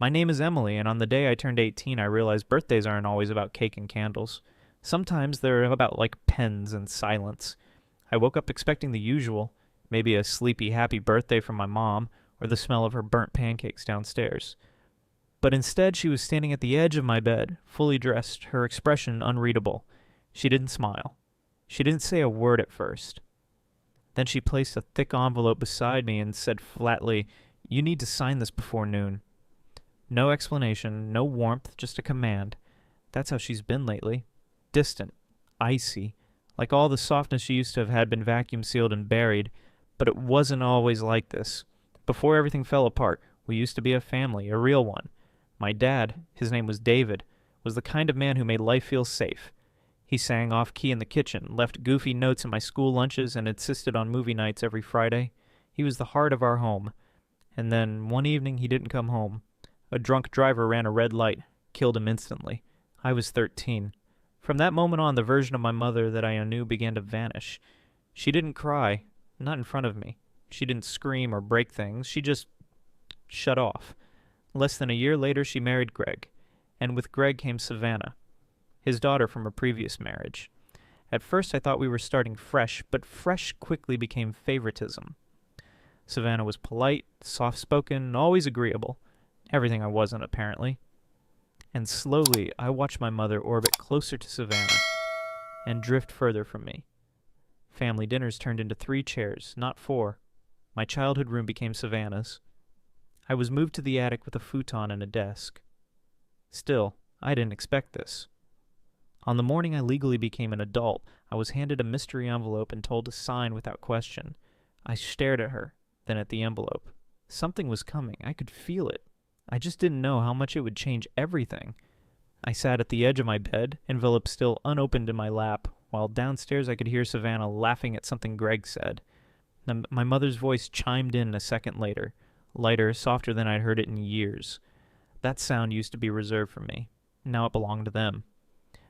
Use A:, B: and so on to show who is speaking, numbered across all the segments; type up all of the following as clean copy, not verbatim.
A: My name is Emily, and on the day I turned 18, I realized birthdays aren't always about cake and candles. Sometimes they're about, like, pens and silence. I woke up expecting the usual, maybe a sleepy, happy birthday from my mom, or the smell of her burnt pancakes downstairs. But instead, she was standing at the edge of my bed, fully dressed, her expression unreadable. She didn't smile. She didn't say a word at first. Then she placed a thick envelope beside me and said flatly, "You need to sign this before noon." No explanation, no warmth, just a command. That's how she's been lately. Distant, icy, like all the softness she used to have had been vacuum sealed and buried, but it wasn't always like this. Before everything fell apart, we used to be a family, a real one. My dad, his name was David, was the kind of man who made life feel safe. He sang off-key in the kitchen, left goofy notes in my school lunches, and insisted on movie nights every Friday. He was the heart of our home. And then, one evening, he didn't come home. A drunk driver ran a red light, killed him instantly. I was 13. From that moment on, the version of my mother that I knew began to vanish. She didn't cry, not in front of me. She didn't scream or break things. She just shut off. Less than a year later, she married Greg. And with Greg came Savannah, his daughter from a previous marriage. At first, I thought we were starting fresh, but fresh quickly became favoritism. Savannah was polite, soft-spoken, always agreeable. Everything I wasn't, apparently. And slowly, I watched my mother orbit closer to Savannah and drift further from me. Family dinners turned into 3 chairs, not 4. My childhood room became Savannah's. I was moved to the attic with a futon and a desk. Still, I didn't expect this. On the morning I legally became an adult, I was handed a mystery envelope and told to sign without question. I stared at her, then at the envelope. Something was coming. I could feel it. I just didn't know how much it would change everything. I sat at the edge of my bed, envelope still unopened in my lap, while downstairs I could hear Savannah laughing at something Greg said. My mother's voice chimed in a second later, lighter, softer than I'd heard it in years. That sound used to be reserved for me. Now it belonged to them.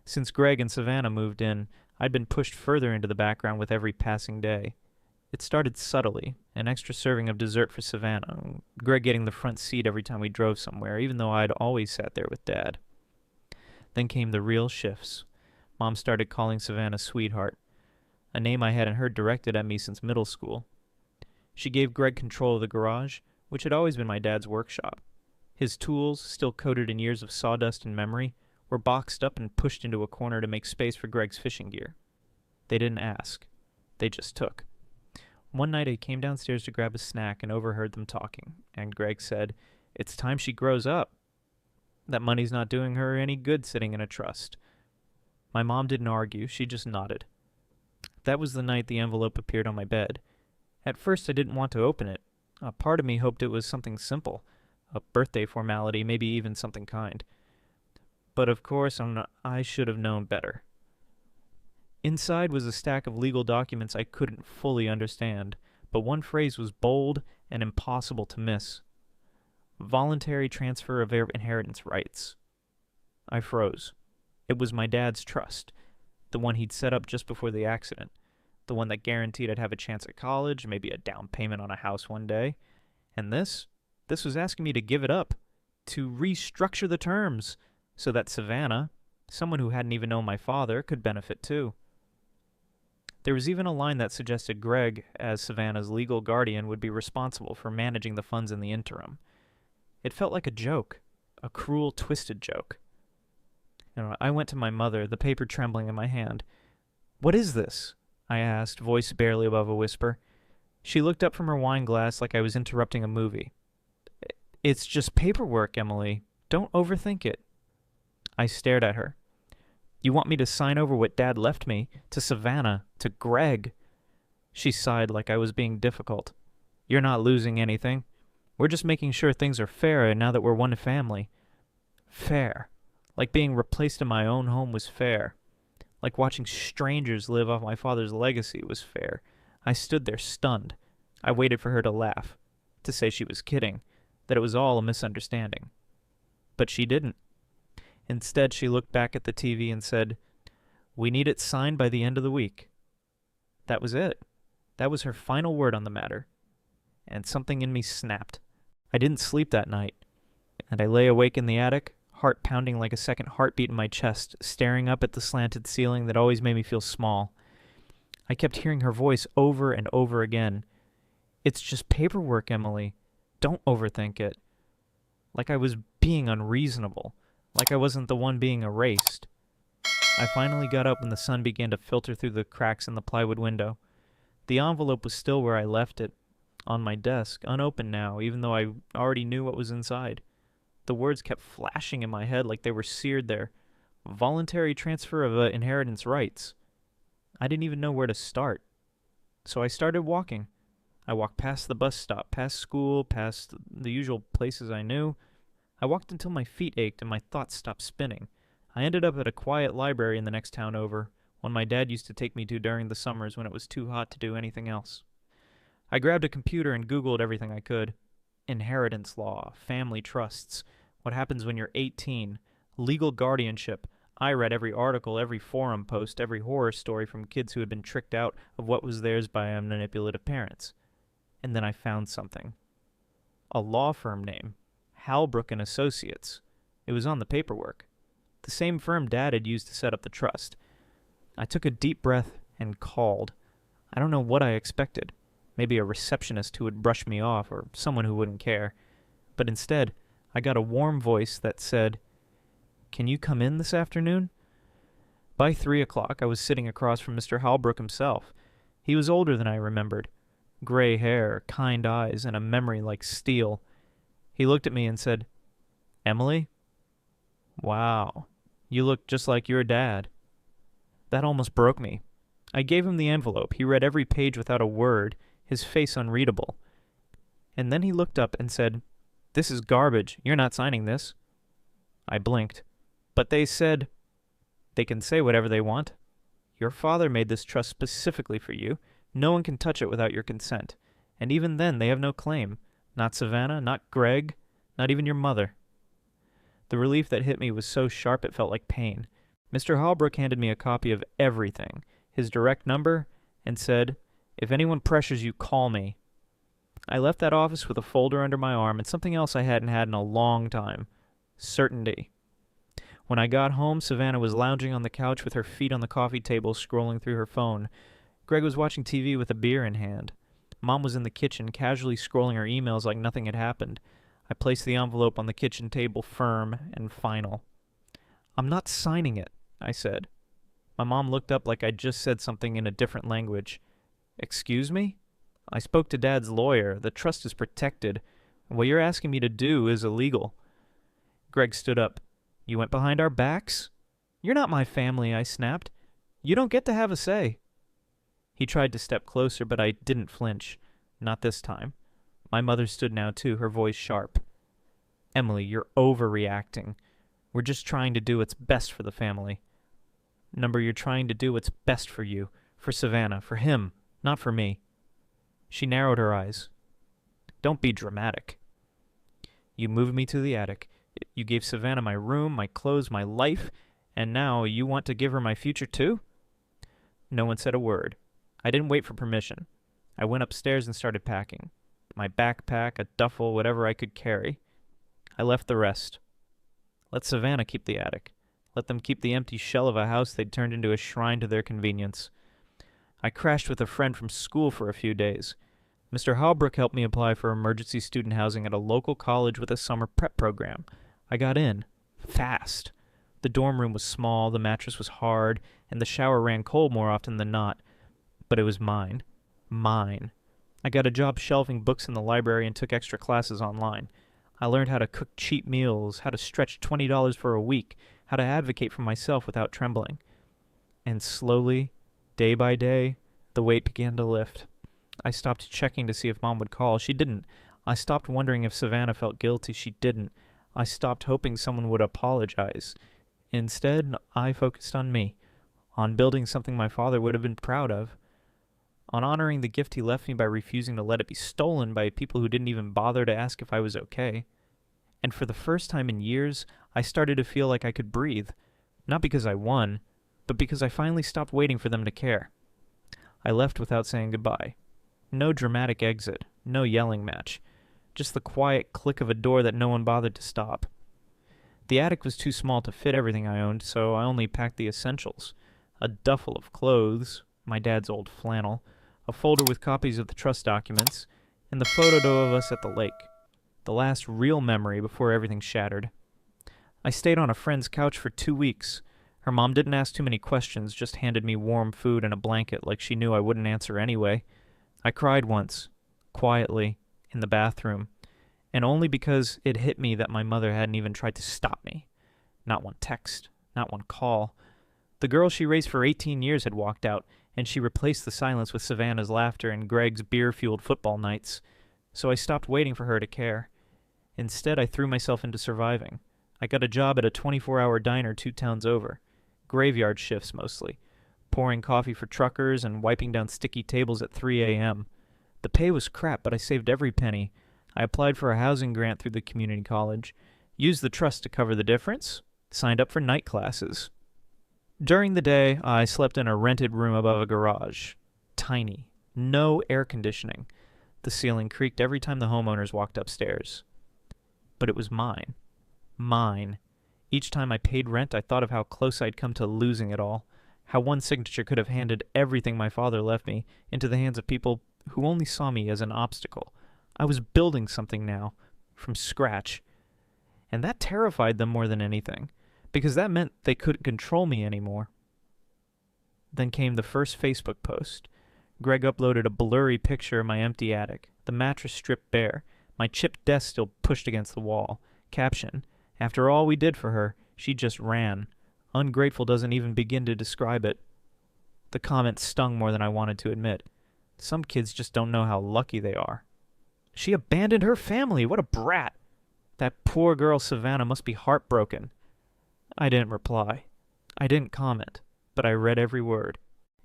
A: Since Greg and Savannah moved in, I'd been pushed further into the background with every passing day. It started subtly, an extra serving of dessert for Savannah, Greg getting the front seat every time we drove somewhere, even though I'd always sat there with Dad. Then came the real shifts. Mom started calling Savannah sweetheart, a name I hadn't heard directed at me since middle school. She gave Greg control of the garage, which had always been my dad's workshop. His tools, still coated in years of sawdust and memory, were boxed up and pushed into a corner to make space for Greg's fishing gear. They didn't ask. They just took. One night I came downstairs to grab a snack and overheard them talking, and Greg said, "It's time she grows up. That money's not doing her any good sitting in a trust." My mom didn't argue, she just nodded. That was the night the envelope appeared on my bed. At first I didn't want to open it. A part of me hoped it was something simple, a birthday formality, maybe even something kind. But of course I should have known better. Inside was a stack of legal documents I couldn't fully understand, but one phrase was bold and impossible to miss. Voluntary transfer of inheritance rights. I froze. It was my dad's trust, the one he'd set up just before the accident, the one that guaranteed I'd have a chance at college, maybe a down payment on a house one day. And this was asking me to give it up, to restructure the terms, so that Savannah, someone who hadn't even known my father, could benefit too. There was even a line that suggested Greg, as Savannah's legal guardian, would be responsible for managing the funds in the interim. It felt like a joke, a cruel, twisted joke. I went to my mother, the paper trembling in my hand. "What is this?" I asked, voice barely above a whisper. She looked up from her wine glass like I was interrupting a movie. "It's just paperwork, Emily. Don't overthink it." I stared at her. "You want me to sign over what Dad left me, to Savannah, to Greg?" She sighed like I was being difficult. "You're not losing anything. We're just making sure things are fair now that we're one family." Fair. Like being replaced in my own home was fair. Like watching strangers live off my father's legacy was fair. I stood there stunned. I waited for her to laugh, to say she was kidding, that it was all a misunderstanding. But she didn't. Instead, she looked back at the TV and said, "We need it signed by the end of the week." That was it. That was her final word on the matter. And something in me snapped. I didn't sleep that night. And I lay awake in the attic, heart pounding like a second heartbeat in my chest, staring up at the slanted ceiling that always made me feel small. I kept hearing her voice over and over again. "It's just paperwork, Emily. Don't overthink it." Like I was being unreasonable. Like I wasn't the one being erased. I finally got up when the sun began to filter through the cracks in the plywood window. The envelope was still where I left it, on my desk, unopened now, even though I already knew what was inside. The words kept flashing in my head like they were seared there. Voluntary transfer of inheritance rights. I didn't even know where to start. So I started walking. I walked past the bus stop, past school, past the usual places I knew. I walked until my feet ached and my thoughts stopped spinning. I ended up at a quiet library in the next town over, one my dad used to take me to during the summers when it was too hot to do anything else. I grabbed a computer and Googled everything I could. Inheritance law, family trusts, what happens when you're 18, legal guardianship. I read every article, every forum post, every horror story from kids who had been tricked out of what was theirs by manipulative parents. And then I found something. A law firm name. Halbrook and Associates. It was on the paperwork. The same firm Dad had used to set up the trust. I took a deep breath and called. I don't know what I expected. Maybe a receptionist who would brush me off or someone who wouldn't care. But instead, I got a warm voice that said, "Can you come in this afternoon?" By 3 o'clock, I was sitting across from Mr. Halbrook himself. He was older than I remembered. Gray hair, kind eyes, and a memory like steel. He looked at me and said, "Emily? Wow, you look just like your dad." That almost broke me. I gave him the envelope. He read every page without a word, his face unreadable. And then he looked up and said, "This is garbage. You're not signing this." I blinked. "But they said—" "They can say whatever they want. Your father made this trust specifically for you. No one can touch it without your consent. And even then, they have no claim. Not Savannah, not Greg, not even your mother." The relief that hit me was so sharp it felt like pain. Mr. Halbrook handed me a copy of everything, his direct number, and said, "If anyone pressures you, call me." I left that office with a folder under my arm and something else I hadn't had in a long time. Certainty. When I got home, Savannah was lounging on the couch with her feet on the coffee table, scrolling through her phone. Greg was watching TV with a beer in hand. Mom was in the kitchen, casually scrolling her emails like nothing had happened. I placed the envelope on the kitchen table, firm and final. "I'm not signing it," I said. My mom looked up like I'd just said something in a different language. "Excuse me? I spoke to Dad's lawyer. The trust is protected. What you're asking me to do is illegal." Greg stood up. "You went behind our backs?" "You're not my family," I snapped. "You don't get to have a say." He tried to step closer, but I didn't flinch. Not this time. My mother stood now too, her voice sharp. "Emily, you're overreacting. We're just trying to do what's best for the family." "Number, you're trying to do what's best for you, for Savannah, for him, not for me." She narrowed her eyes. "Don't be dramatic." "You moved me to the attic. You gave Savannah my room, my clothes, my life, and now you want to give her my future too?" No one said a word. I didn't wait for permission. I went upstairs and started packing. My backpack, a duffel, whatever I could carry. I left the rest. Let Savannah keep the attic. Let them keep the empty shell of a house they'd turned into a shrine to their convenience. I crashed with a friend from school for a few days. Mr. Halbrook helped me apply for emergency student housing at a local college with a summer prep program. I got in. Fast. The dorm room was small, the mattress was hard, and the shower ran cold more often than not. But it was mine. Mine. I got a job shelving books in the library and took extra classes online. I learned how to cook cheap meals, how to stretch $20 for a week, how to advocate for myself without trembling. And slowly, day by day, the weight began to lift. I stopped checking to see if Mom would call. She didn't. I stopped wondering if Savannah felt guilty. She didn't. I stopped hoping someone would apologize. Instead, I focused on me, on building something my father would have been proud of, on honoring the gift he left me by refusing to let it be stolen by people who didn't even bother to ask if I was okay. And for the first time in years, I started to feel like I could breathe. Not because I won, but because I finally stopped waiting for them to care. I left without saying goodbye. No dramatic exit, no yelling match. just the quiet click of a door that no one bothered to stop. The attic was too small to fit everything I owned, so I only packed the essentials. A duffel of clothes, my dad's old flannel, a folder with copies of the trust documents, and the photo of us at the lake. The last real memory before everything shattered. I stayed on a friend's couch for 2 weeks. Her mom didn't ask too many questions, just handed me warm food and a blanket like she knew I wouldn't answer anyway. I cried once, quietly, in the bathroom, and only because it hit me that my mother hadn't even tried to stop me. Not one text, not one call. The girl she raised for 18 years had walked out, and she replaced the silence with Savannah's laughter and Greg's beer-fueled football nights. So I stopped waiting for her to care. Instead, I threw myself into surviving. I got a job at a 24-hour diner 2 towns over. Graveyard shifts, mostly. Pouring coffee for truckers and wiping down sticky tables at 3 a.m. The pay was crap, but I saved every penny. I applied for a housing grant through the community college, used the trust to cover the difference, signed up for night classes. During the day, I slept in a rented room above a garage. Tiny. No air conditioning. The ceiling creaked every time the homeowners walked upstairs. But it was mine. Mine. Each time I paid rent, I thought of how close I'd come to losing it all. How one signature could have handed everything my father left me into the hands of people who only saw me as an obstacle. I was building something now, from scratch. And that terrified them more than anything, because that meant they couldn't control me anymore. Then came the first Facebook post. Greg uploaded a blurry picture of my empty attic, the mattress stripped bare, my chipped desk still pushed against the wall. Caption, "After all we did for her, she just ran. Ungrateful doesn't even begin to describe it." The comment stung more than I wanted to admit. Some kids just don't know how lucky they are. She abandoned her family. What a brat. That poor girl Savannah must be heartbroken. I didn't reply. I didn't comment, but I read every word.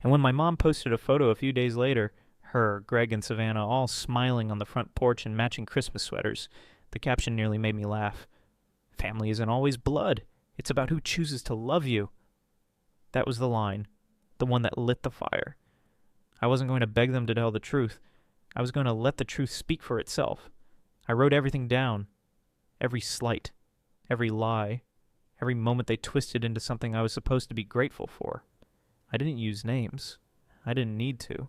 A: And when my mom posted a photo a few days later, her, Greg, and Savannah all smiling on the front porch in matching Christmas sweaters, the caption nearly made me laugh. Family isn't always blood. It's about who chooses to love you. That was the line, the one that lit the fire. I wasn't going to beg them to tell the truth. I was going to let the truth speak for itself. I wrote everything down. Every slight. Every lie. Every moment they twisted into something I was supposed to be grateful for. I didn't use names. I didn't need to.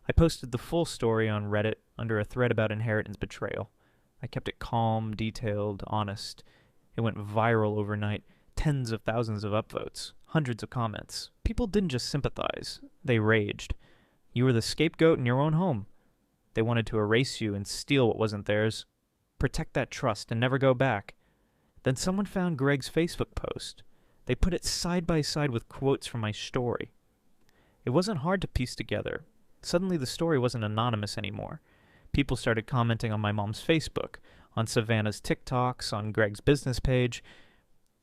A: I posted the full story on Reddit under a thread about inheritance betrayal. I kept it calm, detailed, honest. It went viral overnight. Tens of thousands of upvotes. Hundreds of comments. People didn't just sympathize. They raged. You were the scapegoat in your own home. They wanted to erase you and steal what wasn't theirs. Protect that trust and never go back. Then someone found Greg's Facebook post. They put it side by side with quotes from my story. It wasn't hard to piece together. Suddenly the story wasn't anonymous anymore. People started commenting on my mom's Facebook, on Savannah's TikToks, on Greg's business page.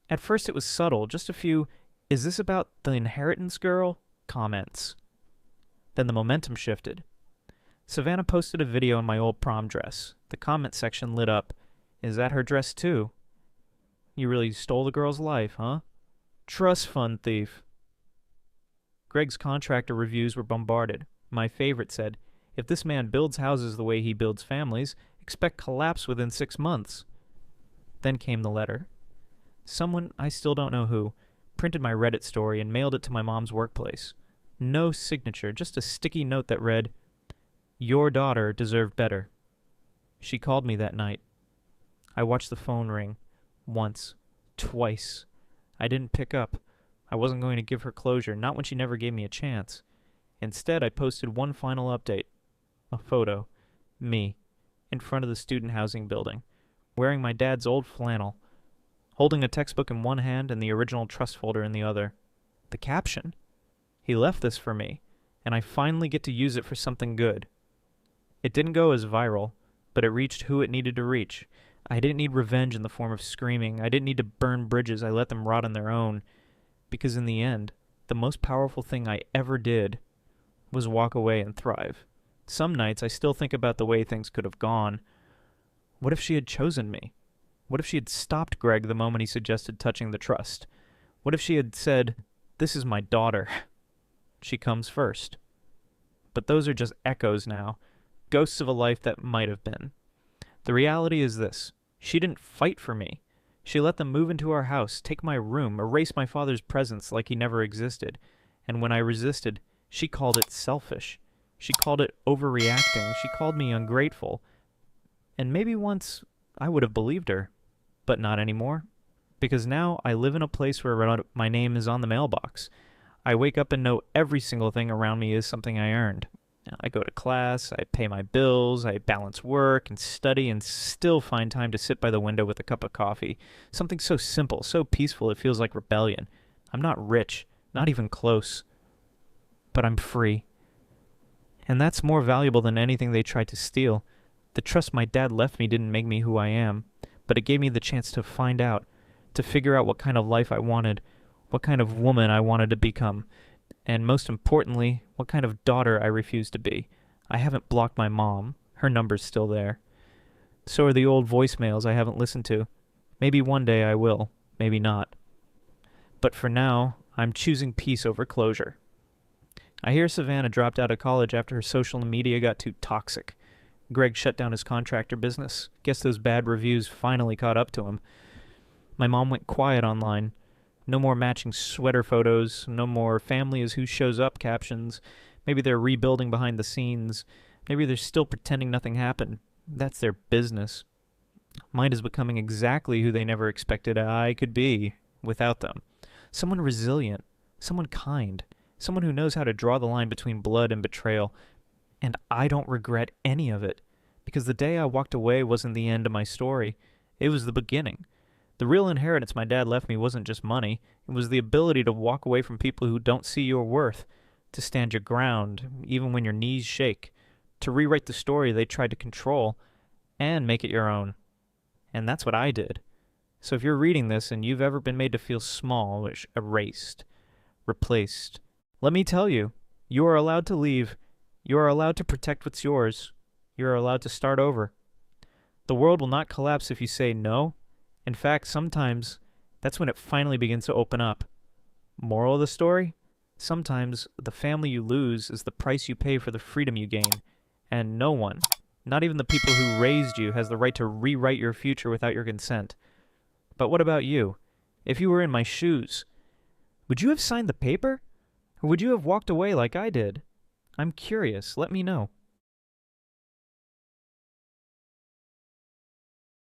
A: At first it was subtle, just a few, "Is this about the inheritance girl?" comments. Then the momentum shifted. Savannah posted a video in my old prom dress. The comment section lit up. "Is that her dress too? You really stole the girl's life, huh? Trust fund thief." Greg's contractor reviews were bombarded. My favorite said, "If this man builds houses the way he builds families, expect collapse within 6 months." Then came the letter. Someone, I still don't know who, printed my Reddit story and mailed it to my mom's workplace. No signature, just a sticky note that read, "Your daughter deserved better." She called me that night. I watched the phone ring. Once. Twice. I didn't pick up. I wasn't going to give her closure, not when she never gave me a chance. Instead, I posted one final update. A photo. Me. In front of the student housing building. Wearing my dad's old flannel. Holding a textbook in one hand and the original trust folder in the other. The caption. He left this for me, and I finally get to use it for something good. It didn't go as viral, but it reached who it needed to reach. I didn't need revenge in the form of screaming. I didn't need to burn bridges. I let them rot on their own. Because in the end, the most powerful thing I ever did was walk away and thrive. Some nights I still think about the way things could have gone. What if she had chosen me? What if she had stopped Greg the moment he suggested touching the trust? What if she had said, "This is my daughter. She comes first." But those are just echoes now. Ghosts of a life that might have been. The reality is this: she didn't fight for me. She let them move into our house, take my room, erase my father's presence like he never existed. And when I resisted, she called it selfish. She called it overreacting. She called me ungrateful. And maybe once I would have believed her, but not anymore. Because now I live in a place where my name is on the mailbox. I wake up and know every single thing around me is something I earned. I go to class, I pay my bills, I balance work and study, and still find time to sit by the window with a cup of coffee. Something so simple, so peaceful, it feels like rebellion. I'm not rich, not even close, but I'm free. And that's more valuable than anything they tried to steal. The trust my dad left me didn't make me who I am, but it gave me the chance to find out, to figure out what kind of life I wanted, what kind of woman I wanted to become, and most importantly, what kind of daughter I refused to be. I haven't blocked my mom. Her number's still there. So are the old voicemails I haven't listened to. Maybe one day I will, maybe not. But for now, I'm choosing peace over closure. I hear Savannah dropped out of college after her social media got too toxic. Greg shut down his contractor business. Guess those bad reviews finally caught up to him. My mom went quiet online. No more matching sweater photos, no more family is who shows up captions. Maybe they're rebuilding behind the scenes. Maybe they're still pretending nothing happened. That's their business. Mine is becoming exactly who they never expected I could be without them. Someone resilient, someone kind, someone who knows how to draw the line between blood and betrayal. And I don't regret any of it, because the day I walked away wasn't the end of my story. It was the beginning. The real inheritance my dad left me wasn't just money. It was the ability to walk away from people who don't see your worth, to stand your ground, even when your knees shake, to rewrite the story they tried to control, and make it your own. And that's what I did. So if you're reading this and you've ever been made to feel small, erased, replaced, let me tell you, you are allowed to leave. You are allowed to protect what's yours. You are allowed to start over. The world will not collapse if you say no. In fact, sometimes that's when it finally begins to open up. Moral of the story? Sometimes the family you lose is the price you pay for the freedom you gain. And no one, not even the people who raised you, has the right to rewrite your future without your consent. But what about you? If you were in my shoes, would you have signed the paper? Or would you have walked away like I did? I'm curious. Let me know.